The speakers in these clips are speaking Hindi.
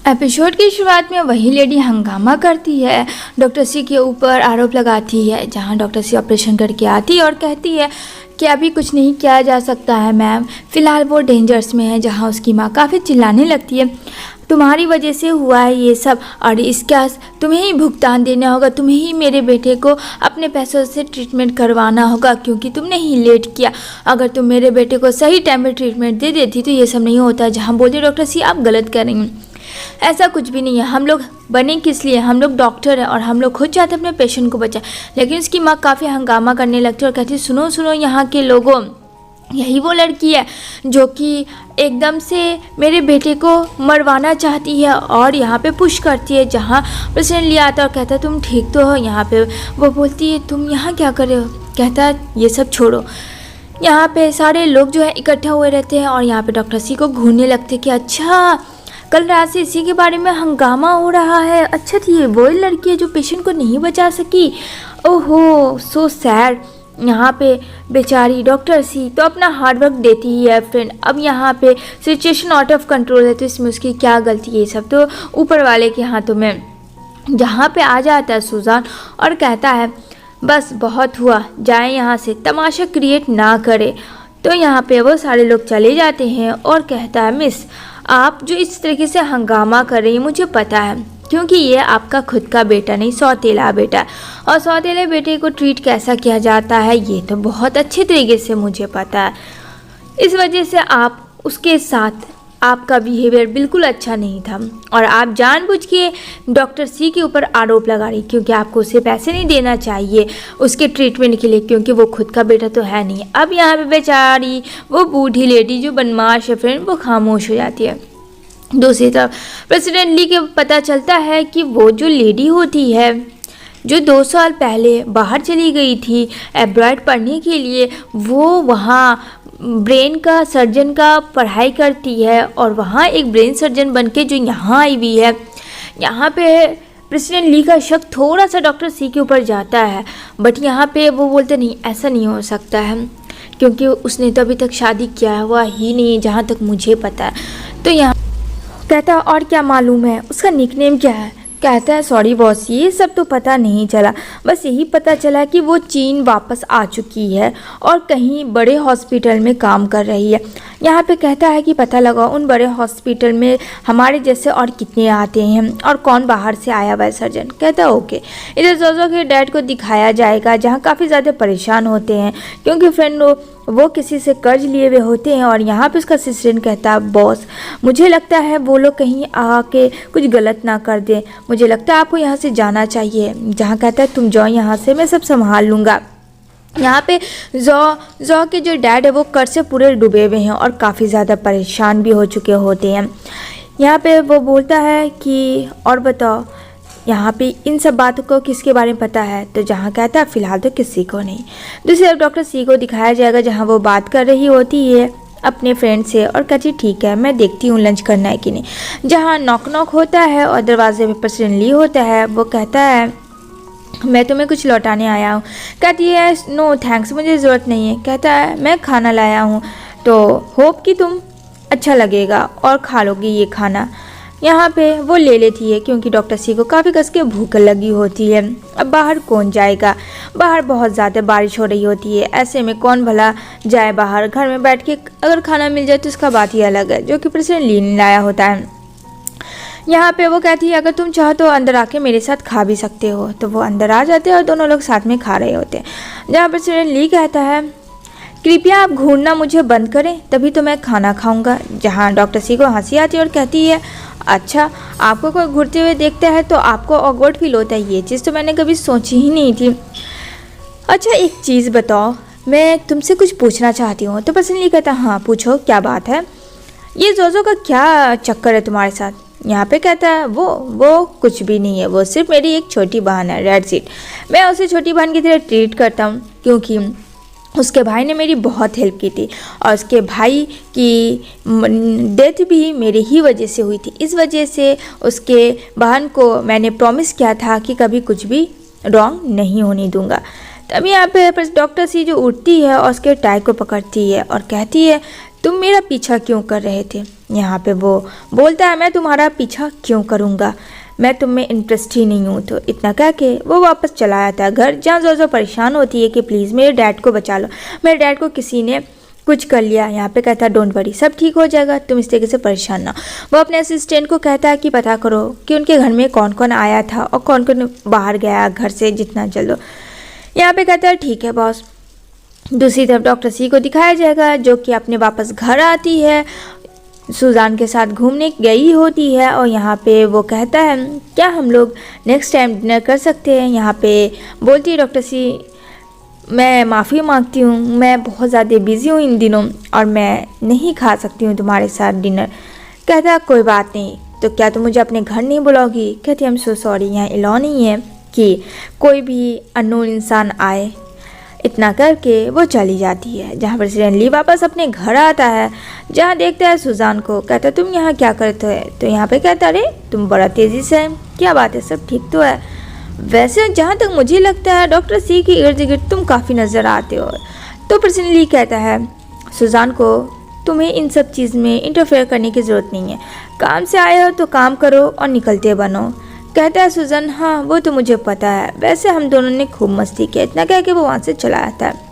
एपिसोड की शुरुआत में वही लेडी हंगामा करती है, डॉक्टर सी के ऊपर आरोप लगाती है। जहां डॉक्टर सी ऑपरेशन करके आती है और कहती है कि अभी कुछ नहीं किया जा सकता है मैम, फ़िलहाल वो डेंजर्स में है। जहां उसकी माँ काफ़ी चिल्लाने लगती है, तुम्हारी वजह से हुआ है ये सब और इसका तुम्हें ही भुगतान देना होगा, तुम्हें ही मेरे बेटे को अपने पैसों से ट्रीटमेंट करवाना होगा क्योंकि तुमने ही लेट किया। अगर तुम मेरे बेटे को सही टाइम पर ट्रीटमेंट दे देती तो ये सब नहीं होता। जहाँ बोलते डॉक्टर सी आप गलत कर रही हैं, ऐसा कुछ भी नहीं है। हम लोग बने किस लिए, हम लोग डॉक्टर हैं और हम लोग खुद चाहते हैं अपने पेशेंट को बचाएं। लेकिन उसकी माँ काफ़ी हंगामा करने लगती है और कहती है सुनो सुनो यहाँ के लोगों, यही वो लड़की है जो कि एकदम से मेरे बेटे को मरवाना चाहती है और यहाँ पे पुश करती है। जहाँ पेशेंट लिया आता है और कहता है तुम ठीक तो हो यहाँ पे। वो बोलती है तुम यहाँ क्या कर रहे हो, कहता है ये सब छोड़ो। यहाँ पे सारे लोग जो है इकट्ठा हुए रहते हैं और यहाँ पे डॉक्टर सी को घूरने लगते कि अच्छा कल रात से इसी के बारे में हंगामा हो रहा है। अच्छा थी ये वही लड़की है जो पेशेंट को नहीं बचा सकी। ओहो सो सैड। यहाँ पे बेचारी डॉक्टर सी तो अपना हार्डवर्क देती ही है फ्रेंड। अब यहाँ पे सिचुएशन आउट ऑफ कंट्रोल है तो इसमें उसकी क्या गलती है, ये सब तो ऊपर वाले के हाथों में। जहाँ पे आ जाता है सुजान और कहता है बस बहुत हुआ, जाए यहाँ से, तमाशा क्रिएट ना करे। तो यहाँ पे वो सारे लोग चले जाते हैं और कहता है मिस आप जो इस तरीके से हंगामा कर रही हैं मुझे पता है क्योंकि ये आपका खुद का बेटा नहीं सौतेला बेटा है और सौतेले बेटे को ट्रीट कैसा किया जाता है ये तो बहुत अच्छे तरीके से मुझे पता है। इस वजह से आप उसके साथ आपका बिहेवियर बिल्कुल अच्छा नहीं था और आप जानबूझ के डॉक्टर सी के ऊपर आरोप लगा रही क्योंकि आपको उसे पैसे नहीं देना चाहिए उसके ट्रीटमेंट के लिए क्योंकि वो खुद का बेटा तो है नहीं। अब यहाँ पे बेचारी वो बूढ़ी लेडी जो बदमाश है फ्रेंड वो खामोश हो जाती है। दूसरी तरफ प्रेसिडेंट ली के पता चलता है कि वो जो लेडी होती है जो 2 साल पहले बाहर चली गई थी एब्रॉयड पढ़ने के लिए, वो वहाँ ब्रेन का सर्जन का पढ़ाई करती है और वहाँ एक ब्रेन सर्जन बनके जो यहाँ आई हुई है। यहाँ पे प्रेसिडेंट ली का शक थोड़ा सा डॉक्टर सी के ऊपर जाता है बट यहाँ पे वो बोलते नहीं ऐसा नहीं हो सकता है क्योंकि उसने तो अभी तक शादी किया हुआ ही नहीं जहाँ तक मुझे पता है। तो यहाँ कहता है और क्या मालूम है उसका निकनेम क्या है, कहता है सॉरी बॉस ये सब तो पता नहीं चला, बस यही पता चला कि वो चीन वापस आ चुकी है और कहीं बड़े हॉस्पिटल में काम कर रही है। यहाँ पे कहता है कि पता लगा उन बड़े हॉस्पिटल में हमारे जैसे और कितने आते हैं और कौन बाहर से आया हुआ है सर्जन। कहता है ओके। इधर जोजो के डैड को दिखाया जाएगा जहाँ काफ़ी ज़्यादा परेशान होते हैं क्योंकि फ्रेंड वो किसी से कर्ज लिए हुए होते हैं और यहाँ पे उसका असिस्टेंट कहता है बॉस मुझे लगता है वो लोग कहीं आके कुछ गलत ना कर दें, मुझे लगता है आपको यहाँ से जाना चाहिए। जहाँ कहता है तुम जाओ यहाँ से, मैं सब संभाल लूँगा। यहाँ पे जॉ के जो डैड है वो कर्ज से पूरे डूबे हुए हैं और काफ़ी ज़्यादा परेशान भी हो चुके होते हैं। यहाँ पे वो बोलता है कि और बताओ यहाँ पे इन सब बातों को किसके बारे में पता है, तो जहाँ कहता है फ़िलहाल तो किसी को नहीं। दूसरी तरफ डॉक्टर सी को दिखाया जाएगा जहाँ वो बात कर रही होती है अपने फ्रेंड से और कहती ठीक है मैं देखती हूँ लंच करना है कि नहीं। जहाँ नॉक नॉक होता है और दरवाजे पे प्रेसिडेंट ली होता है, वो कहता है मैं तुम्हें कुछ लौटाने आया हूँ। कहती है नो थैंक्स मुझे ज़रूरत नहीं है। कहता है मैं खाना लाया हूँ तो होप कि तुम अच्छा लगेगा और खा लोगी ये खाना। यहाँ पे वो ले लेती है क्योंकि डॉक्टर सी को काफ़ी कस के भूख लगी होती है। अब बाहर कौन जाएगा, बाहर बहुत ज़्यादा बारिश हो रही होती है, ऐसे में कौन भला जाए बाहर। घर में बैठ के अगर खाना मिल जाए तो उसका बात ही अलग है जो कि प्रेसिडेंट ली ने लाया होता है। यहाँ पे वो कहती है अगर तुम चाहो तो अंदर आके मेरे साथ खा भी सकते हो, तो वो अंदर आ जाते हैं और दोनों लोग साथ में खा रहे होते हैं। जहाँ प्रेसिडेंट ली कहता है कृपया आप घूरना मुझे बंद करें तभी तो मैं खाना खाऊंगा। जहाँ डॉक्टर सी को हंसी आती है और कहती है अच्छा आपको कोई घूरते हुए देखता है तो आपको ऑकवर्ड फील होता है, ये चीज़ तो मैंने कभी सोची ही नहीं थी। अच्छा एक चीज़ बताओ मैं तुमसे कुछ पूछना चाहती हूँ। तो पर्सनली कहता हाँ पूछो क्या बात है, ये जोजो का क्या चक्कर है तुम्हारे साथ। यहाँ पे कहता है वो कुछ भी नहीं है, वो सिर्फ मेरी एक छोटी बहन है, दैट्स इट। मैं उसे छोटी बहन की तरह ट्रीट करता हूँ क्योंकि उसके भाई ने मेरी बहुत हेल्प की थी और उसके भाई की डेथ भी मेरी ही वजह से हुई थी। इस वजह से उसके बहन को मैंने प्रॉमिस किया था कि कभी कुछ भी रॉन्ग नहीं होने दूंगा। तभी यहाँ पे डॉक्टर सी जो उठती है और उसके टाई को पकड़ती है और कहती है तुम मेरा पीछा क्यों कर रहे थे। यहाँ पे वो बोलता है मैं तुम्हारा पीछा क्यों करूँगा, मैं तुम में इंटरेस्ट ही नहीं हूँ। तो इतना कह के वो वापस चला आता है घर, जहाँ जोजो परेशान होती है कि प्लीज़ मेरे डैड को बचा लो, मेरे डैड को किसी ने कुछ कर लिया। यहाँ पे कहता है डोंट वरी, सब ठीक हो जाएगा, तुम इस तरीके से परेशान ना। वो अपने असिस्टेंट को कहता है कि पता करो कि उनके घर में कौन कौन आया था और कौन कौन बाहर गया घर से, जितना जल्द हो। यहाँ पे कहता है ठीक है बॉस। दूसरी तरफ डॉक्टर सी को दिखाया जाएगा जो कि अपने वापस घर आती है, सुजान के साथ घूमने गई होती है और यहाँ पे वो कहता है क्या हम लोग नेक्स्ट टाइम डिनर कर सकते हैं। यहाँ पे बोलती है डॉक्टर सी मैं माफ़ी मांगती हूँ, मैं बहुत ज़्यादा बिज़ी हूँ इन दिनों और मैं नहीं खा सकती हूँ तुम्हारे साथ डिनर। कहता है कोई बात नहीं, तो क्या तुम मुझे अपने घर नहीं बुलाओगी। कहती आई एम सो सॉरी, यहाँ अलाउ नहीं है कि कोई भी अननोन इंसान आए। इतना करके वो चली जाती है, जहाँ पर ली वापस अपने घर आता है, जहाँ देखता है सुजान को। कहता है तुम यहाँ क्या करते हो। तो यहाँ पे कहता अरे तुम बड़ा तेज़ी से, क्या बात है, सब ठीक तो है। वैसे जहाँ तक मुझे लगता है डॉक्टर सी के इर्द गिर्द तुम काफ़ी नज़र आते हो। तो पर्सनली कहता है सुजान को तुम्हें इन सब चीज़ में इंटरफेयर करने की ज़रूरत नहीं है, काम से आए हो तो काम करो और निकलते बनो। कहता है सुजन हाँ वो तो मुझे पता है, वैसे हम दोनों ने खूब मस्ती की। इतना कह के वो वहाँ से चला आता है।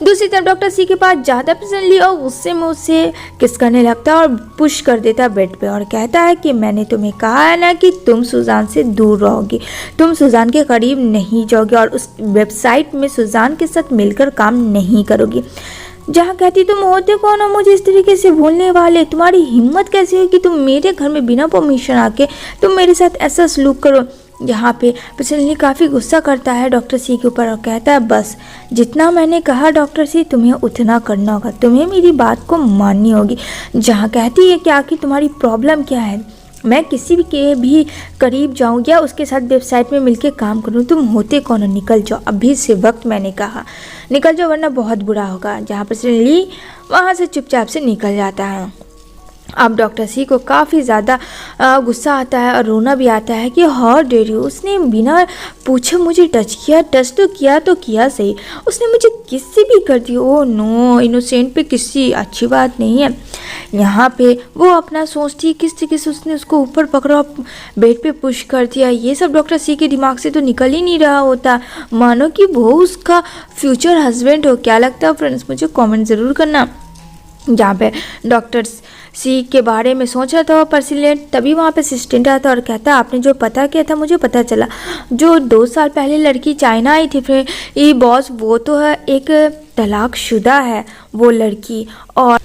दूसरी तरफ डॉक्टर सी के पास जाता पर्सनली और गुस्से में उससे किस करने लगता है और पुश कर देता बेड पे और कहता है कि मैंने तुम्हें कहा है ना कि तुम सुजान से दूर रहोगी, तुम सुजान के करीब नहीं जाओगी और उस वेबसाइट में सुजान के साथ मिलकर काम नहीं करोगी। जहाँ कहती तुम होते कौन हो मुझे इस तरीके से बोलने वाले, तुम्हारी हिम्मत कैसी है कि तुम मेरे घर में बिना परमिशन आके तुम मेरे साथ ऐसा सलूक करो। यहाँ पे पर्सनली काफ़ी गुस्सा करता है डॉक्टर सी के ऊपर और कहता है बस जितना मैंने कहा डॉक्टर सी तुम्हें उतना करना होगा, तुम्हें मेरी बात को माननी होगी। जहाँ कहती है कि आखिर तुम्हारी प्रॉब्लम क्या है, मैं किसी भी के भी करीब जाऊँ या उसके साथ वेबसाइट में मिलके काम करूँ, तुम होते कौन हो, निकल जाओ अभी से वक्त, मैंने कहा निकल जाओ वरना बहुत बुरा होगा। जहाँ पर ली वहाँ से चुपचाप से निकल जाता है। अब डॉक्टर सी को काफ़ी ज़्यादा गुस्सा आता है और रोना भी आता है कि हाउ डेयर यू, उसने बिना पूछे मुझे टच किया, टच तो किया सही, उसने मुझे किसी भी कर दी। ओ नो, इनोसेंट पे किसी अच्छी बात नहीं है। यहाँ पे वो अपना सोचती है किस तरीके से उसने उसको ऊपर पकड़ा, बेड पे पुश कर दिया। ये सब डॉक्टर सी के दिमाग से तो निकल ही नहीं रहा होता, मानो कि वो उसका फ्यूचर हस्बैंड हो। क्या लगता है फ्रेंड्स, मुझे कमेंट ज़रूर करना। जहाँ पे डॉक्टर सी के बारे में सोच रहा था पर्सिलेंट, तभी वहाँ पे असिस्टेंट आता और कहता आपने जो पता किया था मुझे पता चला, जो 2 साल पहले लड़की चाइना आई थी फिर ये बॉस, वो तो है एक तलाकशुदा है वो लड़की, और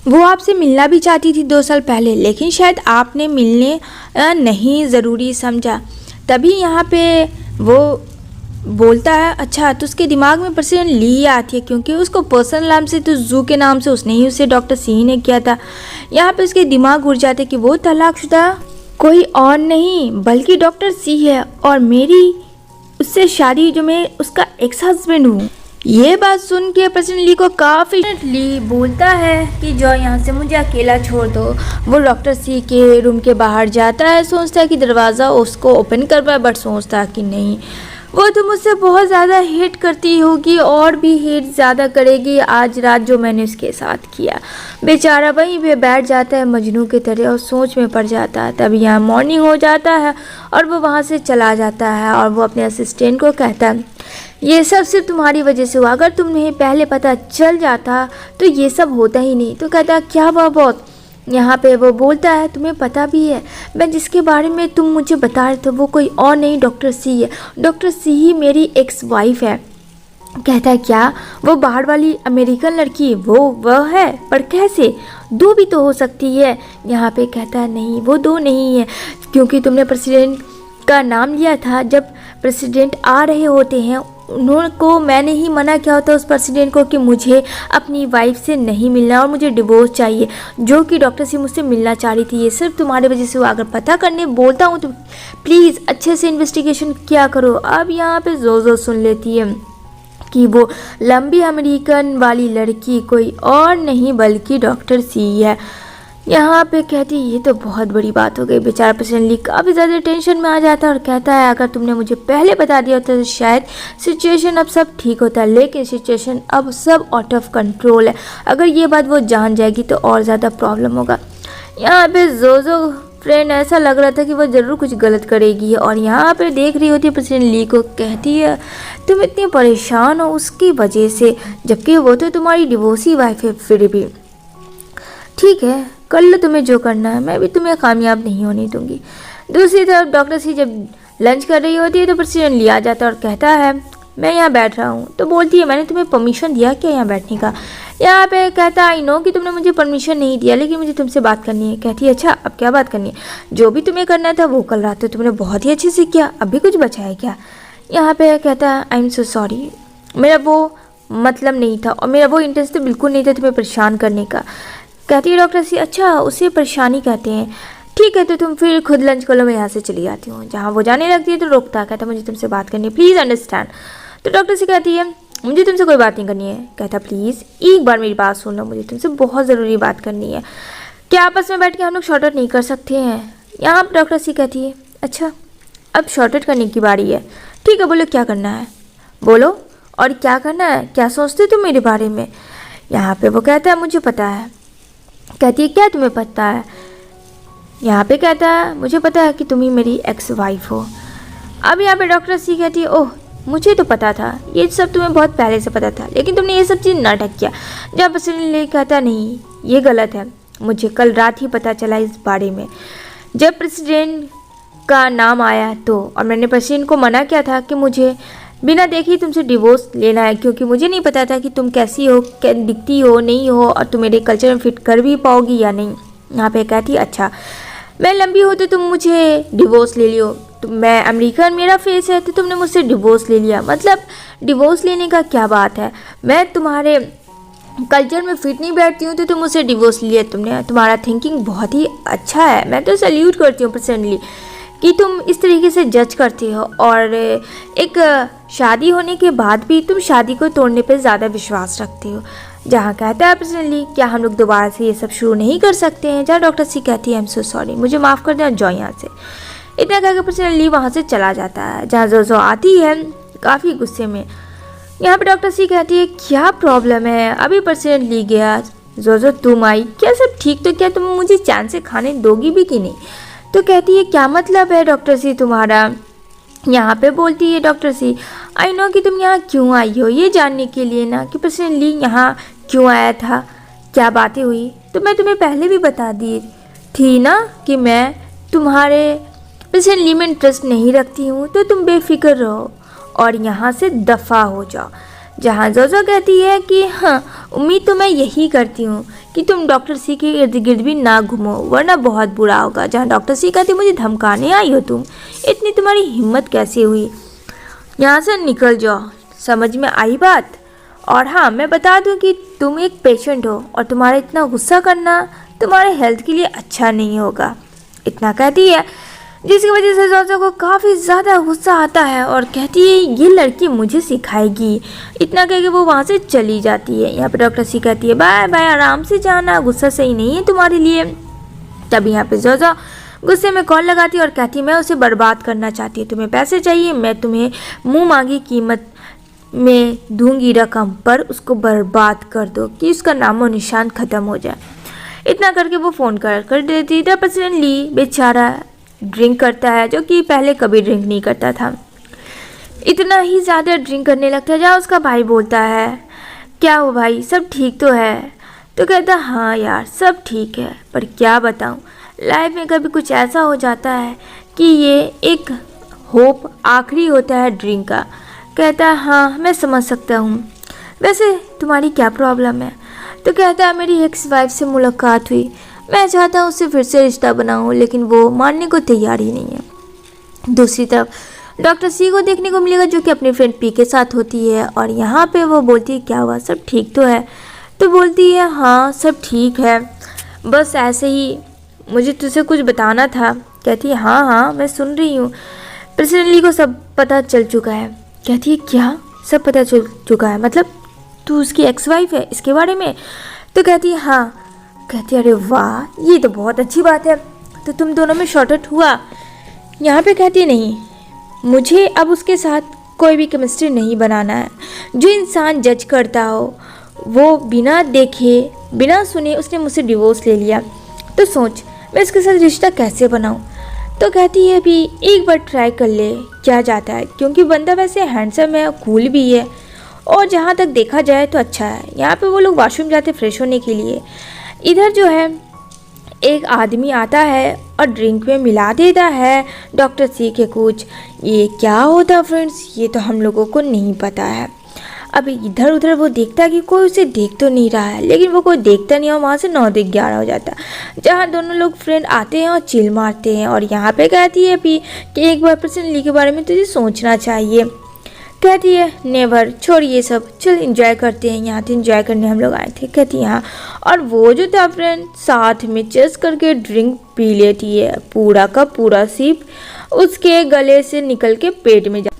वो आपसे मिलना भी चाहती थी 2 साल पहले, लेकिन शायद आपने मिलने नहीं ज़रूरी समझा। तभी यहाँ पे वो बोलता है अच्छा, तो उसके दिमाग में पर्सन ली आती है क्योंकि उसको पर्सनल नाम से तो जू के नाम से उसने ही उसे डॉक्टर सी ने किया था। यहाँ पे उसके दिमाग उड़ जाते कि वो तलाकशुदा कोई और नहीं बल्कि डॉक्टर सी है और मेरी उससे शादी, जो मैं उसका एक्स हस्बैंड हूँ। ये बात सुन के पर्सन ली को काफ़ी ली बोलता है कि जो यहाँ से मुझे अकेला छोड़ दो। वो डॉक्टर सी के रूम के बाहर जाता है, सोचता है कि दरवाज़ा उसको ओपन कर पाए, बट सोचता है कि नहीं, वो तो मुझसे बहुत ज़्यादा हेट करती होगी और भी हेट ज़्यादा करेगी आज रात जो मैंने उसके साथ किया। बेचारा वहीं पे बैठ जाता है मजनू की तरह और सोच में पड़ जाता है। तभी यहाँ मॉर्निंग हो जाता है और वो वहाँ से चला जाता है और वो अपने असिस्टेंट को कहता है ये सब सिर्फ तुम्हारी वजह से हुआ, अगर तुम्हें पहले पता चल जाता तो ये सब होता ही नहीं। तो कहता क्या हुआ बहुत। यहाँ पे वो बोलता है तुम्हें पता भी है मैं जिसके बारे में तुम मुझे बता रहे थे वो कोई और नहीं डॉक्टर सी है, डॉक्टर सी ही मेरी एक्स वाइफ है। कहता है क्या, वो बाहर वाली अमेरिकन लड़की वो है, पर कैसे, 2 भी तो हो सकती है। यहाँ पे कहता है नहीं वो 2 नहीं है, क्योंकि तुमने प्रेसिडेंट का नाम लिया था, जब प्रेसिडेंट आ रहे होते हैं उनको मैंने ही मना किया होता उस प्रेसिडेंट को कि मुझे अपनी वाइफ से नहीं मिलना और मुझे डिवोर्स चाहिए, जो कि डॉक्टर सी मुझसे मिलना चाह रही थी। ये सिर्फ तुम्हारे वजह से हुआ, अगर पता करने बोलता हूँ तो प्लीज़ अच्छे से इन्वेस्टिगेशन किया करो। अब यहाँ पे जोजो सुन लेती है कि वो लंबी अमेरिकन वाली लड़की कोई और नहीं बल्कि डॉक्टर सी है। यहाँ पे कहती ये तो बहुत बड़ी बात हो गई। बेचारा पर्सनली काफ़ी ज़्यादा टेंशन में आ जाता है और कहता है अगर तुमने मुझे पहले बता दिया होता तो शायद सिचुएशन अब सब ठीक होता, लेकिन सिचुएशन अब सब आउट ऑफ कंट्रोल है। अगर ये बात वो जान जाएगी तो और ज़्यादा प्रॉब्लम होगा। यहाँ पे जोजो फ्रेंड ऐसा लग रहा था कि वो ज़रूर कुछ गलत करेगी और यहाँ पे देख रही होती है प्रेसिडेंट ली को। कहती है तुम इतनी परेशान हो उसकी वजह से, जबकि वो तो तुम्हारी डिवोर्सी वाइफ है। फिर भी ठीक है, कर लो तुम्हें जो करना है, मैं भी तुम्हें कामयाब नहीं होने दूंगी। दूसरी तरफ डॉक्टर सी जब लंच कर रही होती है तो प्रेसिडेंट ली आ जाता है और कहता है मैं यहाँ बैठ रहा हूँ। तो बोलती है मैंने तुम्हें परमिशन दिया क्या यहाँ बैठने का? यहाँ पे कहता है आई नो कि तुमने मुझे परमिशन नहीं दिया, लेकिन मुझे तुमसे बात करनी है। कहती है अच्छा अब क्या बात करनी है? जो भी तुम्हें करना था वो कल रात तो तुमने बहुत ही अच्छे से किया, अब भी कुछ बचा है क्या? यहाँ पे कहता है आई एम सो सॉरी, मेरा वो मतलब नहीं था और मेरा वो इंटरेस्ट तो बिल्कुल नहीं था तुम्हें परेशान करने का। कहती है डॉक्टर सी अच्छा उसे परेशानी कहते हैं, ठीक है तो तुम फिर खुद लंच कर लो, मैं यहाँ से चली जाती हूँ। जहाँ वो जाने लगती है तो रोकता, कहता मुझे तुमसे बात करनी है, प्लीज़ अंडरस्टैंड। तो डॉक्टर सी कहती है मुझे तुमसे कोई बात नहीं करनी है। कहता प्लीज़ एक बार मेरी बात सुन लो, मुझे तुमसे बहुत ज़रूरी बात करनी है, क्या आपस में बैठ के हम लोग शॉर्ट आउट नहीं कर सकते हैं? यहाँ पर डॉक्टर सी कहती है अच्छा अब शॉर्ट आउट करने की बारी है, ठीक है बोलो क्या करना है, बोलो और क्या करना है, क्या सोचते हो तुम मेरे बारे में? यहाँ पे वो कहता है मुझे पता है। कहती है क्या तुम्हें पता है? यहाँ पे कहता है मुझे पता है कि तुम ही मेरी एक्स वाइफ हो। अब यहाँ पे डॉक्टर सी कहती है ओह मुझे तो पता था, ये सब तुम्हें बहुत पहले से पता था, लेकिन तुमने ये सब चीज़ नाटक किया। जब प्रेसिडेंट कहता नहीं ये गलत है, मुझे कल रात ही पता चला इस बारे में, जब प्रेसिडेंट का नाम आया तो, और मैंने प्रेसिडेंट को मना किया था कि मुझे बिना देखे तुमसे डिवोर्स लेना है, क्योंकि मुझे नहीं पता था कि तुम कैसी हो, क्या दिखती हो नहीं हो, और तुम मेरे कल्चर में फिट कर भी पाओगी या नहीं। यहाँ पे कहती अच्छा मैं लंबी हो तो तुम मुझे डिवोर्स ले लियो, तो मैं अमेरिकन मेरा फेस है तो तुमने मुझसे डिवोर्स ले लिया, मतलब डिवोर्स लेने का क्या बात है, मैं तुम्हारे कल्चर में फिट नहीं बैठती हूँ तो तुम मुझसे डिवोर्स लिया तुमने, तुम्हारा थिंकिंग बहुत ही अच्छा है, मैं तो सैल्यूट करती हूँ पर्सनली कि तुम इस तरीके से जज करती हो, और एक शादी होने के बाद भी तुम शादी को तोड़ने पे ज़्यादा विश्वास रखती हो। जहाँ कहता है पर्सनली क्या हम लोग दोबारा से ये सब शुरू नहीं कर सकते हैं? जहाँ डॉक्टर सी कहती है आई एम सो सॉरी, मुझे माफ़ कर देना, जाओ यहाँ से। इतना कहकर पर्सनली वहाँ से चला जाता है। जहाँ जोजो आती है काफ़ी गुस्से में। यहाँ पे डॉक्टर सी कहती है क्या प्रॉब्लम है, अभी पर्सनली ली गया, जोजो तुम आई, क्या सब ठीक तो क्या, तुम मुझे चैन से खाने दोगी भी कि नहीं? तो कहती है क्या मतलब है डॉक्टर सी तुम्हारा? यहाँ पे बोलती है डॉक्टर सी आई नो कि तुम यहाँ क्यों आई हो, ये जानने के लिए ना कि पर्सनली यहाँ क्यों आया था, क्या बातें हुई, तो मैं तुम्हें पहले भी बता दी थी ना कि मैं तुम्हारे पर्सनली में इंटरेस्ट नहीं रखती हूँ, तो तुम बेफिक्र रहो और यहाँ से दफ़ा हो जाओ। जहाँ जोजो कहती है कि हाँ उम्मीद तो मैं यही करती हूँ कि तुम डॉक्टर सी के इर्द गिर्द भी ना घूमो वरना बहुत बुरा होगा। जहाँ डॉक्टर सी कहती मुझे धमकाने आई हो तुम, इतनी तुम्हारी हिम्मत कैसे हुई, यहाँ से निकल जाओ, समझ में आई बात? और हाँ मैं बता दूँ कि तुम एक पेशेंट हो और तुम्हारा इतना गुस्सा करना तुम्हारे हेल्थ के लिए अच्छा नहीं होगा। इतना कहती है जिसकी वजह से जोजो को काफ़ी ज़्यादा गुस्सा आता है और कहती है ये लड़की मुझे सिखाएगी। इतना कह के वो वहाँ से चली जाती है। यहाँ पे डॉक्टर सी कहती है बाय बाय, आराम से जाना, गुस्सा सही नहीं है तुम्हारे लिए। तब यहाँ पे जोजो गुस्से में कॉल लगाती है और कहती है मैं उसे बर्बाद करना चाहती हूँ, तुम्हें पैसे चाहिए, मैं तुम्हें मुँह मांगी कीमत में दूंगी रकम, पर उसको बर्बाद कर दो कि उसका नामो निशान ख़त्म हो जाए। इतना करके वो फ़ोन कर देती है। प्रेसिडेंट ली बेचारा ड्रिंक करता है, जो कि पहले कभी ड्रिंक नहीं करता था, इतना ही ज़्यादा ड्रिंक करने लगता है। जहाँ उसका भाई बोलता है क्या हो भाई सब ठीक तो है? तो कहता हाँ यार सब ठीक है, पर क्या बताऊँ लाइफ में कभी कुछ ऐसा हो जाता है कि ये एक होप आखिरी होता है ड्रिंक का। कहता हाँ मैं समझ सकता हूँ, वैसे तुम्हारी क्या प्रॉब्लम है? तो कहता है मेरी एक्स वाइफ से मुलाकात हुई, मैं चाहता हूँ उससे फिर से रिश्ता बनाऊँ, लेकिन वो मानने को तैयार ही नहीं है। दूसरी तरफ डॉक्टर सी को देखने को मिलेगा जो कि अपनी फ्रेंड पी के साथ होती है, और यहाँ पे वो बोलती है क्या हुआ सब ठीक तो है? तो बोलती है हाँ सब ठीक है, बस ऐसे ही मुझे तुझसे कुछ बताना था। कहती है हाँ हाँ मैं सुन रही हूँ। प्रेसिडेंट ली को सब पता चल चुका है। कहती है क्या सब पता चल चुका है, मतलब तू उसकी एक्स वाइफ है इसके बारे में? तो कहती है हाँ। कहती है अरे वाह ये तो बहुत अच्छी बात है, तो तुम दोनों में शॉर्ट आउट हुआ? यहाँ पे कहती है नहीं, मुझे अब उसके साथ कोई भी केमिस्ट्री नहीं बनाना है। जो इंसान जज करता हो वो बिना देखे बिना सुने उसने मुझसे डिवोर्स ले लिया, तो सोच मैं इसके साथ रिश्ता कैसे बनाऊँ। तो कहती है भी एक बार ट्राई कर ले, क्या जाता है, क्योंकि बंदा वैसे हैंडसम है, कूल भी है और जहाँ तक देखा जाए तो अच्छा है। यहाँ पे वो लोग वॉशरूम जाते फ्रेश होने के लिए। इधर जो है एक आदमी आता है और ड्रिंक में मिला देता है डॉक्टर सी के कुछ। ये क्या होता है फ्रेंड्स, ये तो हम लोगों को नहीं पता है। अब इधर उधर वो देखता है कि कोई उसे देख तो नहीं रहा है, लेकिन वो कोई देखता नहीं है। वहाँ से 9 से 11 हो जाता है, जहाँ दोनों लोग फ्रेंड आते हैं और चिल मारते हैं। और यहाँ पे कहती है भी कि एक बार पर्सनली के बारे में तुझे सोचना चाहिए। कहती है नेवर, छोड़ ये सब, चल एंजॉय करते हैं, यहाँ तो एंजॉय करने हम लोग आए थे। कहती है हाँ। और वो जो था फ्रेंड साथ में चेस करके ड्रिंक पी लेती है, पूरा का पूरा सिप उसके गले से निकल के पेट में जा।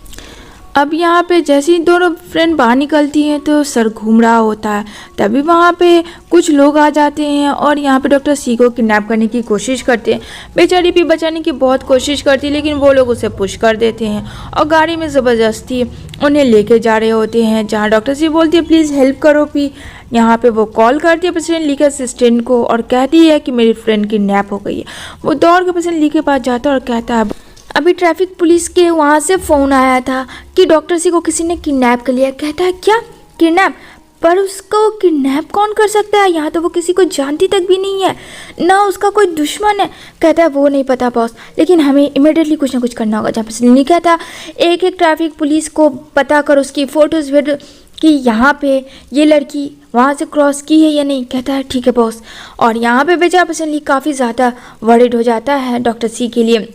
अब यहाँ पे जैसे ही दोनों फ्रेंड बाहर निकलती हैं तो सर घूम रहा होता है। तभी वहाँ पे कुछ लोग आ जाते हैं और यहाँ पे डॉक्टर सी को किडनैप करने की कोशिश करते हैं। बेचारी भी बचाने की बहुत कोशिश करती है, लेकिन वो लोग उसे पुश कर देते हैं और गाड़ी में ज़बरदस्ती उन्हें लेके जा रहे होते हैं। जहाँ डॉक्टर सी बोलती है प्लीज़ हेल्प करो भी। यहाँ पे वो कॉल करती है पेशेंट ली के असिस्टेंट को और कहती है कि मेरी फ्रेंड किडनैप हो गई है। वो दौड़ के पेशेंट ली के पास जाता है और कहता है अभी ट्रैफिक पुलिस के वहाँ से फ़ोन आया था कि डॉक्टर सी को किसी ने किडनैप कर लिया। कहता है क्या किडनैप, पर उसको किडनैप कौन कर सकता है, यहाँ तो वो किसी को जानती तक भी नहीं है, ना उसका कोई दुश्मन है। कहता है वो नहीं पता बॉस, लेकिन हमें इमिडिएटली कुछ ना कुछ करना होगा। जहाँ पर नहीं कहता एक एक ट्रैफिक पुलिस को पता कर उसकी फ़ोटोज़ भेज कि यहाँ पे ये लड़की वहाँ से क्रॉस की है या नहीं। कहता है ठीक है बॉस। और यहाँ पे बेचारा पर्सनली काफ़ी ज़्यादा वरीड हो जाता है डॉक्टर सी के लिए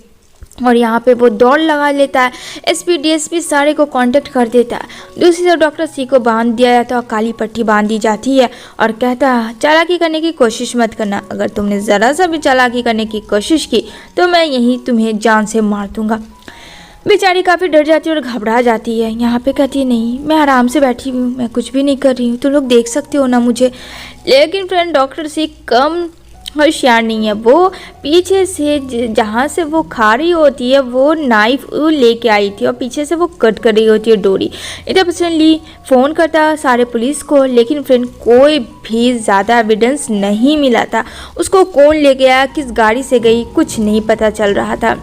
और यहाँ पे वो दौड़ लगा लेता है। एसपी डीएसपी सारे को कांटेक्ट कर देता है। दूसरी तरफ डॉक्टर सी को बांध दिया जाता है और काली पट्टी बांध दी जाती है और कहता है चालाकी करने की कोशिश मत करना, अगर तुमने ज़रा सा भी चालाकी करने की कोशिश की तो मैं यहीं तुम्हें जान से मार दूँगा। बेचारी काफ़ी डर जाती है और घबरा जाती है। यहाँ पे कहती है नहीं मैं आराम से बैठी हूँ, मैं कुछ भी नहीं कर रही हूँ, तुम लोग देख सकते हो ना मुझे। लेकिन फ्रेंड डॉक्टर सी कम होशियार नहीं है। वो पीछे से जहाँ से वो खा रही होती है वो नाइफ लेके आई थी और पीछे से वो कट कर रही होती है डोरी। इधर पर्सनली फ़ोन करता है सारे पुलिस को, लेकिन फ्रेंड कोई भी ज़्यादा एविडेंस नहीं मिला था। उसको कौन ले गया, किस गाड़ी से गई, कुछ नहीं पता चल रहा था।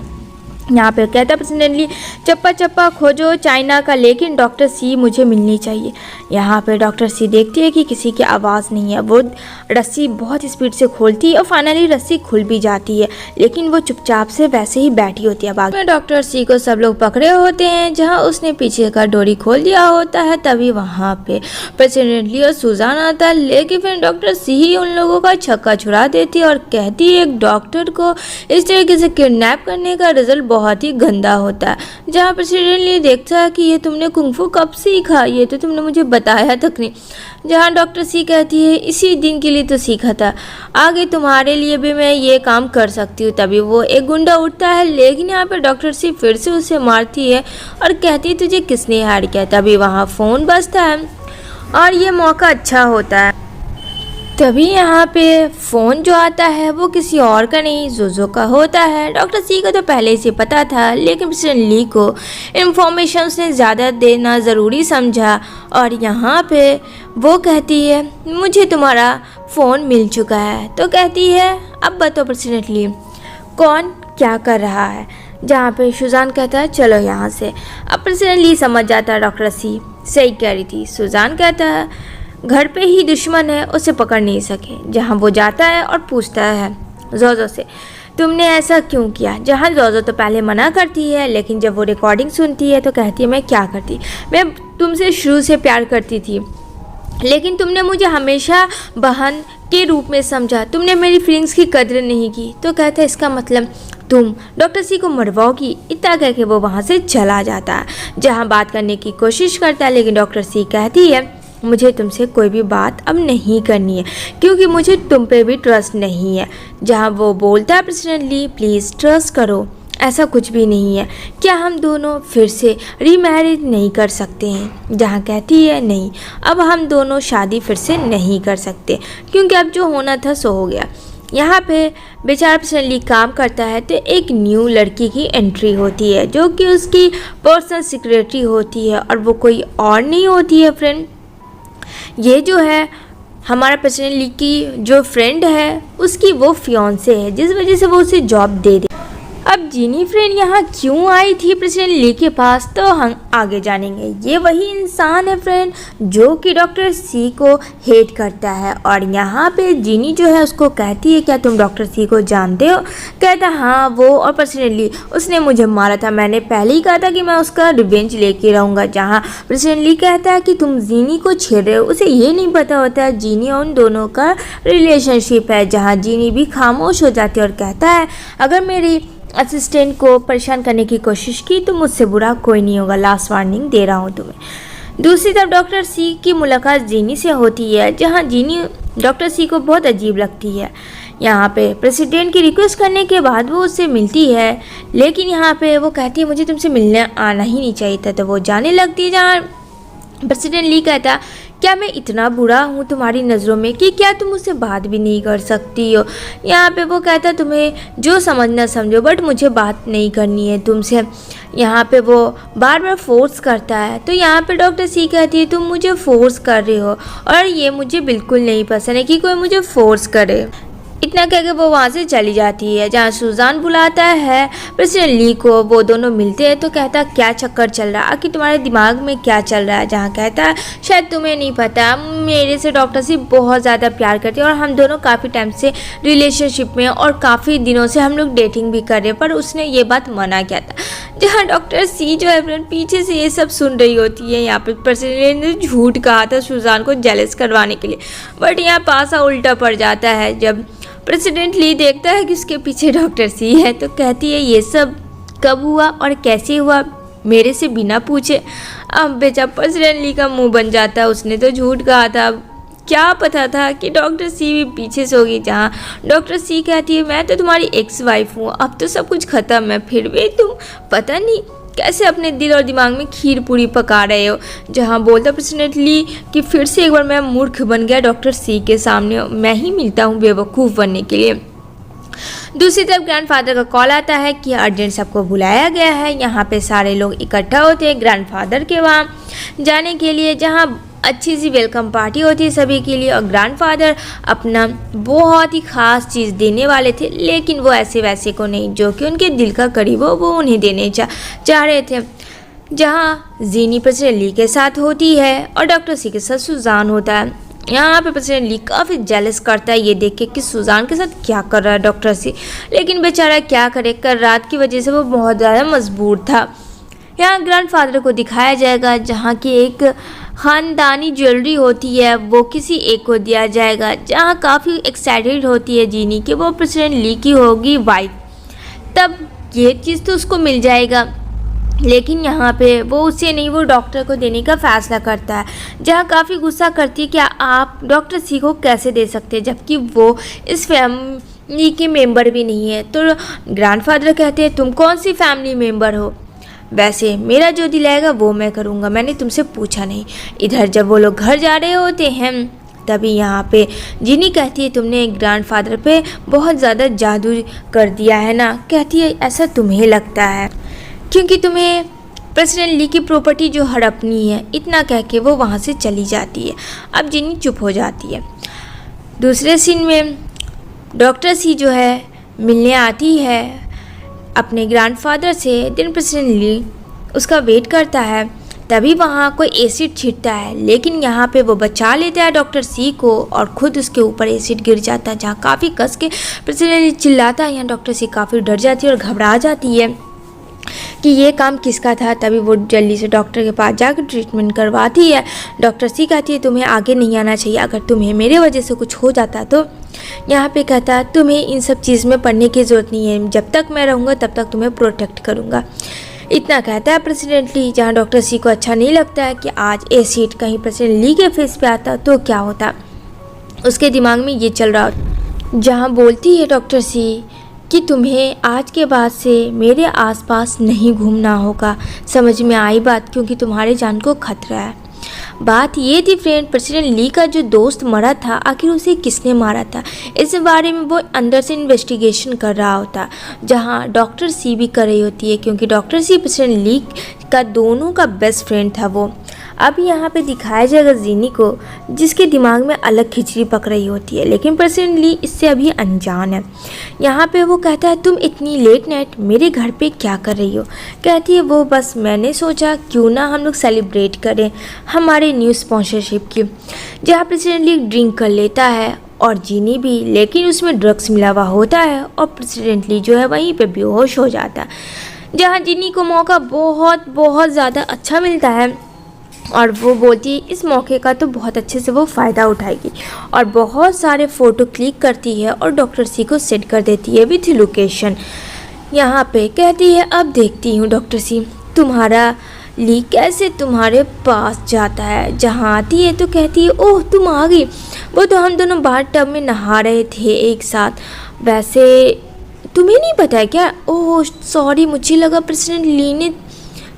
यहाँ पे कहता पर्सनली चप्पा चप्पा खोजो चाइना का, लेकिन डॉक्टर सी मुझे मिलनी चाहिए। यहाँ पे डॉक्टर सी देखती है कि किसी की आवाज़ नहीं है। वो रस्सी बहुत स्पीड से खोलती है और फाइनली रस्सी खुल भी जाती है, लेकिन वो चुपचाप से वैसे ही बैठी होती है। बाद में डॉक्टर सी को सब लोग पकड़े होते हैं, जहाँ उसने पीछे का डोरी खोल दिया होता है। तभी वहाँ पे प्रेसिडेंटली और सुजान आता है, लेकिन फिर डॉक्टर सी ही उन लोगों का छक्का छुड़ा देती है और कहती है एक डॉक्टर को इस तरीके से किडनैप करने का रिजल्ट बहुत ही गंदा होता है। जहाँ प्रेसिडेंटली देखता है कि ये तुमने कुंफू कब सीखा, ये तो तुमने मुझे बताया तक नहीं। जहाँ डॉक्टर सी कहती है इसी दिन के लिए तो सीखा था, आगे तुम्हारे लिए भी मैं ये काम कर सकती हूँ। तभी वो एक गुंडा उठता है, लेकिन यहाँ पे डॉक्टर सी फिर से उसे मारती है और कहती है तुझे किसने हार किया। तभी वहाँ फ़ोन बजता है और ये मौका अच्छा होता है। तभी यहाँ पे फ़ोन जो आता है वो किसी और का नहीं जोजो का होता है। डॉक्टर सी को तो पहले से पता था, लेकिन प्रेसिडेंट ली को इन्फॉर्मेशन से ज़्यादा देना ज़रूरी समझा और यहाँ पे वो कहती है मुझे तुम्हारा फ़ोन मिल चुका है। तो कहती है अब बताओ प्रेसिडेंट ली कौन क्या कर रहा है। जहाँ पे सुजान कहता है चलो यहाँ से। अब प्रेसिडेंट ली समझ जाता है डॉक्टर सी सही कह रही थी। सुजान कहता है घर पे ही दुश्मन है, उसे पकड़ नहीं सके। जहाँ वो जाता है और पूछता है जोजो से तुमने ऐसा क्यों किया। जहाँ जोजो तो पहले मना करती है, लेकिन जब वो रिकॉर्डिंग सुनती है तो कहती है मैं क्या करती, मैं तुमसे शुरू से प्यार करती थी, लेकिन तुमने मुझे हमेशा बहन के रूप में समझा, तुमने मेरी फीलिंग्स की कदर नहीं की। तो कहता है इसका मतलब तुम डॉक्टर सी को मरवाओगी। इतना कह के वो वहाँ से चला जाता है। जहाँ बात करने की कोशिश करता है, लेकिन डॉक्टर सी कहती है मुझे तुमसे कोई भी बात अब नहीं करनी है, क्योंकि मुझे तुम पे भी ट्रस्ट नहीं है। जहाँ वो बोलता है प्रेसिडेंटली प्लीज़ ट्रस्ट करो, ऐसा कुछ भी नहीं है, क्या हम दोनों फिर से रीमैरिज नहीं कर सकते हैं। जहाँ कहती है नहीं, अब हम दोनों शादी फिर से नहीं कर सकते, क्योंकि अब जो होना था सो हो गया। यहाँ पे बेचारा प्रेसिडेंटली काम करता है तो एक न्यू लड़की की एंट्री होती है, जो कि उसकी पर्सनल सेक्रेटरी होती है और वो कोई और नहीं होती है फ्रेंड, ये जो है हमारा प्रेसिडेंट ली की जो फ्रेंड है उसकी वो फियांसे है, जिस वजह से वो उसे जॉब दे दे। अब जीनी फ्रेंड यहाँ क्यों आई थी प्रेसिडेंट ली के पास, तो हम आगे जानेंगे। ये वही इंसान है फ्रेंड जो कि डॉक्टर सी को हेट करता है, और यहाँ पे जीनी जो है उसको कहती है क्या तुम डॉक्टर सी को जानते हो। कहता हाँ वो और प्रेसिडेंट ली उसने मुझे मारा था, मैंने पहले ही कहा था कि मैं उसका रिवेंज लेके रहूँगा। जहाँ प्रेसिडेंट ली कहता है कि तुम जीनी को छेड़ रहे हो, उसे ये नहीं पता होता है जीनी और उन दोनों का रिलेशनशिप है। जहाँ जीनी भी खामोश हो जाती है और कहता है अगर मेरी असिस्टेंट को परेशान करने की कोशिश की तो मुझसे बुरा कोई नहीं होगा, लास्ट वार्निंग दे रहा हूँ तुम्हें। दूसरी तरफ डॉक्टर सी की मुलाकात जीनी से होती है, जहाँ जीनी डॉक्टर सी को बहुत अजीब लगती है। यहाँ पे प्रेसिडेंट की रिक्वेस्ट करने के बाद वो उससे मिलती है, लेकिन यहाँ पे वो कहती है मुझे तुमसे मिलने आना ही नहीं चाहिए था, तो वो जाने लगती है। जहाँ प्रेसिडेंट ली कहता क्या मैं इतना बुरा हूँ तुम्हारी नज़रों में कि क्या तुम मुझसे बात भी नहीं कर सकती हो। यहाँ पे वो कहता तुम्हें जो समझना समझो, बट मुझे बात नहीं करनी है तुमसे। यहाँ पे वो बार बार फोर्स करता है, तो यहाँ पे डॉक्टर सी कहती है तुम मुझे फोर्स कर रहे हो और ये मुझे बिल्कुल नहीं पसंद है कि कोई मुझे फोर्स करे। इतना कह के वो वहाँ से चली जाती है। जहाँ सुजान बुलाता है प्रेसिडेंट ली को, वो दोनों मिलते हैं तो कहता क्या चक्कर चल रहा है, आखिर तुम्हारे दिमाग में क्या चल रहा है। जहाँ कहता है शायद तुम्हें नहीं पता मेरे से डॉक्टर सी बहुत ज़्यादा प्यार करती है और हम दोनों काफ़ी टाइम से रिलेशनशिप में और काफ़ी दिनों से हम लोग डेटिंग भी कर रहे हैं, पर उसने ये बात मना किया था। जहाँ डॉक्टर सी जो है फ्रेंड पीछे से ये सब सुन रही होती है। यहाँ पे प्रेसिडेंट ने झूठ कहा था सुजान को जेलस करवाने के लिए, बट यहाँ पासा उल्टा पड़ जाता है। जब प्रेसिडेंट ली देखता है कि उसके पीछे डॉक्टर सी है तो कहती है ये सब कब हुआ और कैसे हुआ मेरे से बिना पूछे। अब बेचारा प्रेसिडेंट ली का मुंह बन जाता है, उसने तो झूठ कहा था, क्या पता था कि डॉक्टर सी भी पीछे से होगी। जहाँ डॉक्टर सी कहती है मैं तो तुम्हारी एक्स वाइफ हूँ, अब तो सब कुछ ख़त्म है, फिर भी तुम पता नहीं कैसे अपने दिल और दिमाग में खीर पूरी पका रहे हो। जहाँ बोलता प्रेसिडेंट ली कि फिर से एक बार मैं मूर्ख बन गया डॉक्टर सी के सामने, मैं ही मिलता हूँ बेवकूफ़ बनने के लिए। दूसरी तरफ ग्रैंडफादर का कॉल आता है कि अर्जेंट सबको बुलाया गया है। यहाँ पे सारे लोग इकट्ठा होते हैं ग्रैंडफादर के वहाँ जाने के लिए, जहाँ अच्छी सी वेलकम पार्टी होती है सभी के लिए। और ग्रैंडफादर अपना बहुत ही ख़ास चीज़ देने वाले थे, लेकिन वो ऐसे वैसे को नहीं, जो कि उनके दिल का करीब हो वो उन्हें देने चाह रहे थे। जहाँ जीनी प्रेसिडेंट ली के साथ होती है और डॉक्टर सी के साथ सुजान होता है। यहाँ पे प्रेसिडेंट ली काफ़ी जेलस करता है ये देख के कि सुजान के साथ क्या कर रहा है डॉक्टर सी, लेकिन बेचारा क्या करे, कल रात की वजह से वो बहुत ज़्यादा मजबूर था। यहाँ ग्रैंडफादर को दिखाया जाएगा जहाँ की एक ख़ानदानी ज्वेलरी होती है वो किसी एक को दिया जाएगा। जहाँ काफ़ी एक्साइटेड होती है जीनी कि वो प्रेसिडेंट ली की होगी वाइफ, तब ये चीज़ तो उसको मिल जाएगा, लेकिन यहाँ पे वो उसे नहीं, वो डॉक्टर को देने का फ़ैसला करता है। जहाँ काफ़ी गुस्सा करती है कि आप डॉक्टर सी को कैसे दे सकते हैं जबकि वो इस फैमिली के मेंबर भी नहीं है। तो ग्रैंडफादर कहते हैं तुम कौन सी फैमिली मेंबर हो, वैसे मेरा जो दिलाएगा वो मैं करूँगा, मैंने तुमसे पूछा नहीं। इधर जब वो लोग घर जा रहे होते हैं तभी यहाँ पे जिनी कहती है तुमने ग्रैंडफादर पे बहुत ज़्यादा जादू कर दिया है ना। कहती है ऐसा तुम्हें लगता है क्योंकि तुम्हें प्रेसिडेंट ली की प्रॉपर्टी जो हड़पनी है। इतना कह के वो वहाँ से चली जाती है। अब जिनी चुप हो जाती है। दूसरे सीन में डॉक्टर सी जो है मिलने आती है अपने ग्रैंडफादर से। दिन प्रेसिडेंट ली उसका वेट करता है, तभी वहाँ कोई एसिड छिड़ता है, लेकिन यहाँ पे वो बचा लेता है डॉक्टर सी को और ख़ुद उसके ऊपर एसिड गिर जाता है। जहाँ काफ़ी कस के प्रेसिडेंट ली चिल्लाता है। यहाँ डॉक्टर सी काफ़ी डर जाती है और घबरा जाती है कि ये काम किसका था। तभी वो जल्दी से डॉक्टर के पास जाकर ट्रीटमेंट करवाती है। डॉक्टर सी कहती है तुम्हें आगे नहीं आना चाहिए, अगर तुम्हें मेरे वजह से कुछ हो जाता तो। यहाँ पे कहता है तुम्हें इन सब चीज़ में पढ़ने की ज़रूरत नहीं है, जब तक मैं रहूँगा तब तक तुम्हें प्रोटेक्ट करूँगा। इतना कहता है प्रेसिडेंट ली। जहाँ डॉक्टर सी को अच्छा नहीं लगता है कि आज एसिड कहीं प्रेसिडेंट ली के फेस पे आता तो क्या होता, उसके दिमाग में ये चल रहा होता। जहाँ बोलती है डॉक्टर सी कि तुम्हें आज के बाद से मेरे आसपास नहीं घूमना होगा। समझ में आई बात, क्योंकि तुम्हारे जान को खतरा है। बात ये थी फ्रेंड, प्रेसिडेंट ली का जो दोस्त मरा था आखिर उसे किसने मारा था, इस बारे में वो अंदर से इन्वेस्टिगेशन कर रहा होता। जहाँ डॉक्टर सी भी कर रही होती है, क्योंकि डॉक्टर सी प्रेसिडेंट ली का दोनों का बेस्ट फ्रेंड था वो। अब यहाँ पे दिखाया जाएगा जीनी को, जिसके दिमाग में अलग खिचड़ी पक रही होती है, लेकिन प्रेसिडेंट ली इससे अभी अनजान है। यहाँ पे वो कहता है तुम इतनी लेट नाइट मेरे घर पे क्या कर रही हो। कहती है वो बस मैंने सोचा क्यों ना हम लोग सेलिब्रेट करें हमारे न्यू स्पॉन्सरशिप की। जहाँ प्रेसिडेंट ली ड्रिंक कर लेता है और जीनी भी, लेकिन उसमें ड्रग्स मिला हुआ होता है और प्रेसिडेंट ली जो है वहीं पे बेहोश हो जाता है। जहाँ जीनी को मौका बहुत बहुत ज़्यादा अच्छा मिलता है और वो बोलती है इस मौके का तो बहुत अच्छे से वो फ़ायदा उठाएगी और बहुत सारे फ़ोटो क्लिक करती है और डॉक्टर सी को सेट कर देती है विथ लोकेशन। यहाँ पे कहती है अब देखती हूँ डॉक्टर सी तुम्हारा ली कैसे तुम्हारे पास जाता है। जहाँ आती है तो कहती है ओह तुम आ गई, वो तो हम दोनों बाथ टब में नहा रहे थे एक साथ, वैसे तुम्हें नहीं पता है क्या। ओह सॉरी, मुझे लगा प्रेसिडेंट ली ने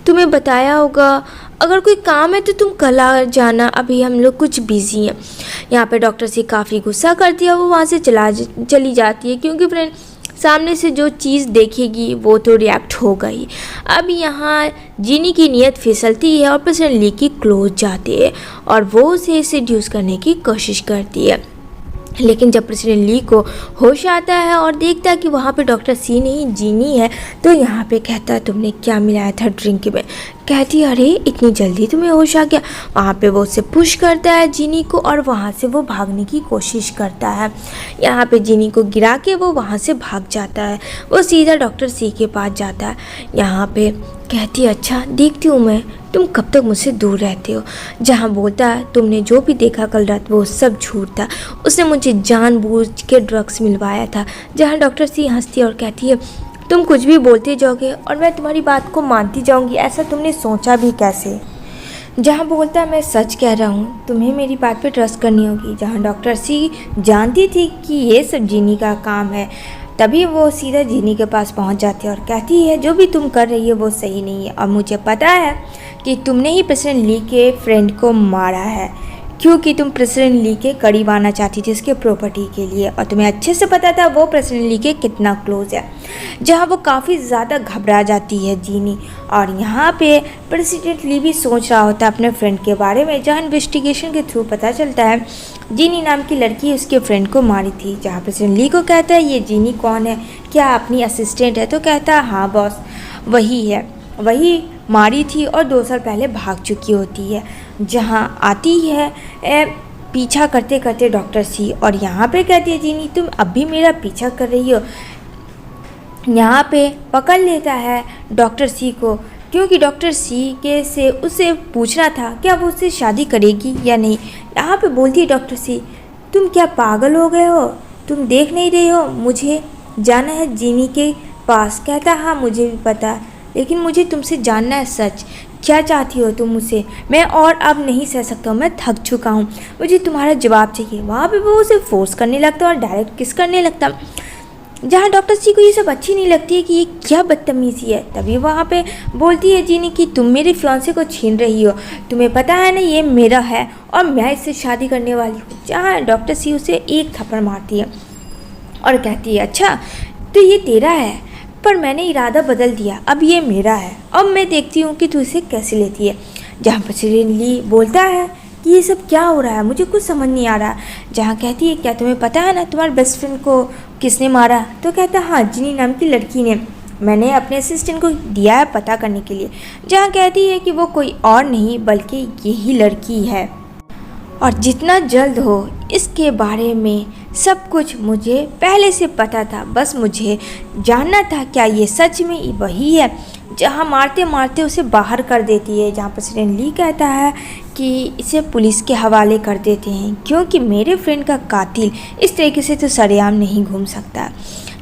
तुम्हें बताया होगा, अगर कोई काम है तो तुम कल आ जाना, अभी हम लोग कुछ बिजी हैं। यहाँ पे डॉक्टर सी काफ़ी गुस्सा करती है, वो वहाँ से चली जाती है क्योंकि फ्रेंड सामने से जो चीज़ देखेगी वो तो रिएक्ट होगा ही। अब यहाँ जीनी की नीयत फिसलती है और प्रेसिडेंट ली की क्लोज जाती है और वो उसे सेड्यूस करने की कोशिश करती है। लेकिन जब प्रेसिडेंट ली को होश आता है और देखता है कि वहाँ पे डॉक्टर सी नहीं जीनी है, तो यहाँ पे कहता है तुमने क्या मिलाया था ड्रिंक में। कहती है अरे इतनी जल्दी तुम्हें होश आ गया। वहाँ पे वो उसे पुश करता है जीनी को और वहाँ से वो भागने की कोशिश करता है। यहाँ पे जीनी को गिरा के वो वहाँ से भाग जाता है, वो सीधा डॉक्टर सी के पास जाता है। यहाँ पे कहती है अच्छा देखती हूँ मैं तुम कब तक मुझसे दूर रहते हो। जहाँ बोलता है तुमने जो भी देखा कल रात वो सब झूठ था, उसने मुझे जानबूझ के ड्रग्स मिलवाया था। जहाँ डॉक्टर सी हंसती है और कहती है तुम कुछ भी बोलते जाओगे और मैं तुम्हारी बात को मानती जाऊंगी, ऐसा तुमने सोचा भी कैसे। जहाँ बोलता है मैं सच कह रहा हूँ, तुम्हें मेरी बात पे ट्रस्ट करनी होगी। जहाँ डॉक्टर सी जानती थी कि ये सब जीनी का काम है, तभी वो सीधा जीनी के पास पहुँच जाती है और कहती है जो भी तुम कर रही हो वो सही नहीं है और मुझे पता है कि तुमने ही प्रेसिडेंट ली के फ्रेंड को मारा है क्योंकि तुम प्रेसिडेंट ली के करीब आना चाहती थी उसके प्रॉपर्टी के लिए और तुम्हें अच्छे से पता था वो प्रेसिडेंट ली के कितना क्लोज है। जहाँ वो काफ़ी ज़्यादा घबरा जाती है जीनी और यहाँ पे प्रेसिडेंट ली भी सोच रहा होता है अपने फ्रेंड के बारे में। जहाँ इन्वेस्टिगेशन के थ्रू पता चलता है जीनी नाम की लड़की उसके फ्रेंड को मारी थी। जहाँ प्रेसिडेंट ली को कहता है ये जीनी कौन है, क्या अपनी असिस्टेंट है। तो कहता है हाँ बॉस वही है, वही मारी थी और 2 साल पहले भाग चुकी होती है। जहाँ आती है पीछा करते करते डॉक्टर सी और यहाँ पे कहती है जीनी तुम अब भी मेरा पीछा कर रही हो। यहाँ पे पकड़ लेता है डॉक्टर सी को क्योंकि डॉक्टर सी के से उसे पूछना था क्या वो उससे शादी करेगी या नहीं। यहाँ पे बोलती है डॉक्टर सी तुम क्या पागल हो गए हो, तुम देख नहीं रहे हो मुझे जाना है जीनी के पास। कहता हाँ मुझे भी पता, लेकिन मुझे तुमसे जानना है सच, क्या चाहती हो तुम मुझसे। मैं और अब नहीं सह सकता हूँ, मैं थक चुका हूँ, मुझे तुम्हारा जवाब चाहिए। वहाँ पे वो उसे फोर्स करने लगता और डायरेक्ट किस करने लगता। जहाँ डॉक्टर सी को ये सब अच्छी नहीं लगती है कि ये क्या बदतमीज़ी है। तभी वहाँ पे बोलती है जीनी कि तुम मेरे फियांसे को छीन रही हो, तुम्हें पता है ना ये मेरा है और मैं इससे शादी करने वाली हूँ। जहाँ डॉक्टर सी उसे एक थप्पड़ मारती है और कहती है अच्छा तो ये तेरा है, पर मैंने इरादा बदल दिया, अब ये मेरा है, अब मैं देखती हूँ कि तू इसे कैसे लेती है। जहाँ प्रेसिडेंट ली बोलता है कि ये सब क्या हो रहा है, मुझे कुछ समझ नहीं आ रहा। जहाँ कहती है क्या तुम्हें पता है ना तुम्हारे बेस्ट फ्रेंड को किसने मारा। तो कहता है हाँ जीनी नाम की लड़की ने, मैंने अपने असिस्टेंट को दिया है पता करने के लिए। जहाँ कहती है कि वो कोई और नहीं बल्कि यही लड़की है और जितना जल्द हो इसके बारे में सब कुछ मुझे पहले से पता था, बस मुझे जानना था क्या ये सच में वही है। जहाँ मारते मारते उसे बाहर कर देती है। जहाँ प्रेसिडेंट ली कहता है कि इसे पुलिस के हवाले कर देते हैं क्योंकि मेरे फ्रेंड का कातिल इस तरीके से तो सरेआम नहीं घूम सकता।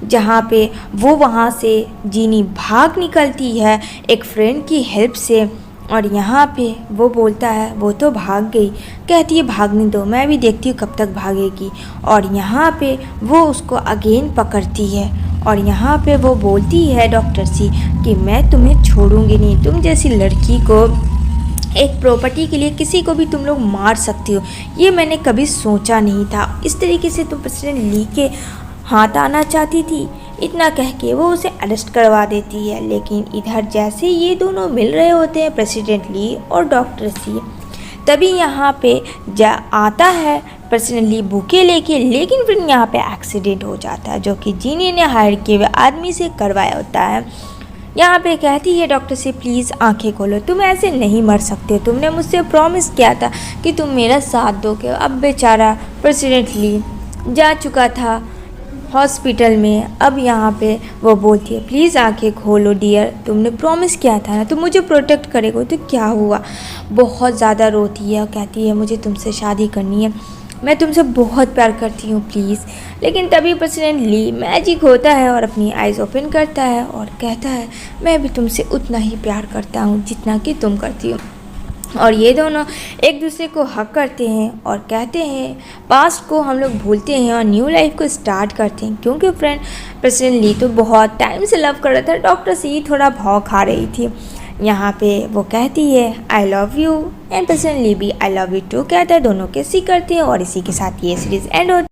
जहाँ पे वो वहाँ से जीनी भाग निकलती है एक फ्रेंड की हेल्प से और यहाँ पे वो बोलता है वो तो भाग गई। कहती है भागने दो, मैं भी देखती हूँ कब तक भागेगी। और यहाँ पे वो उसको अगेन पकड़ती है और यहाँ पे वो बोलती है डॉक्टर सी कि मैं तुम्हें छोड़ूंगी नहीं, तुम जैसी लड़की को एक प्रॉपर्टी के लिए किसी को भी तुम लोग मार सकती हो, ये मैंने कभी सोचा नहीं था। इस तरीके से तुम प्रेसिडेंट ली के हाथ आना चाहती थी। इतना कह के वो उसे अरेस्ट करवा देती है। लेकिन इधर जैसे ये दोनों मिल रहे होते हैं प्रेसिडेंट ली और डॉक्टर सी, तभी यहाँ पे आता है प्रेसिडेंट ली बुके लेके, लेकिन फिर यहाँ पे एक्सीडेंट हो जाता है जो कि जीनी ने हायर किए हुए आदमी से करवाया होता है। यहाँ पे कहती है डॉक्टर से प्लीज़ आंखें खोलो, तुम ऐसे नहीं मर सकते, तुमने मुझसे प्रॉमिस किया था कि तुम मेरा साथ दोगे। अब बेचारा प्रेसिडेंट ली जा चुका था हॉस्पिटल में। अब यहाँ पे वो बोलती है प्लीज़ आंखें खोलो डियर, तुमने प्रॉमिस किया था ना, तुम मुझे प्रोटेक्ट करेगो। तो क्या हुआ, बहुत ज़्यादा रोती है और कहती है मुझे तुमसे शादी करनी है, मैं तुमसे बहुत प्यार करती हूँ प्लीज़। लेकिन तभी प्रेसिडेंट ली मैजिक होता है और अपनी आइज़ ओपन करता है और कहता है मैं भी तुमसे उतना ही प्यार करता हूँ जितना कि तुम करती हो। और ये दोनों एक दूसरे को हक करते हैं और कहते हैं पास्ट को हम लोग भूलते हैं और न्यू लाइफ को स्टार्ट करते हैं। क्योंकि फ्रेंड प्रेसिडेंट ली तो बहुत टाइम से लव कर रहा था, डॉक्टर से ही थोड़ा भाव खा रही थी। यहाँ पे वो कहती है I love you and president Lee भी आई लव यू टू कहता है, दोनों किसी करते हैं और इसी के साथ ये सीरीज़ एंड होती है।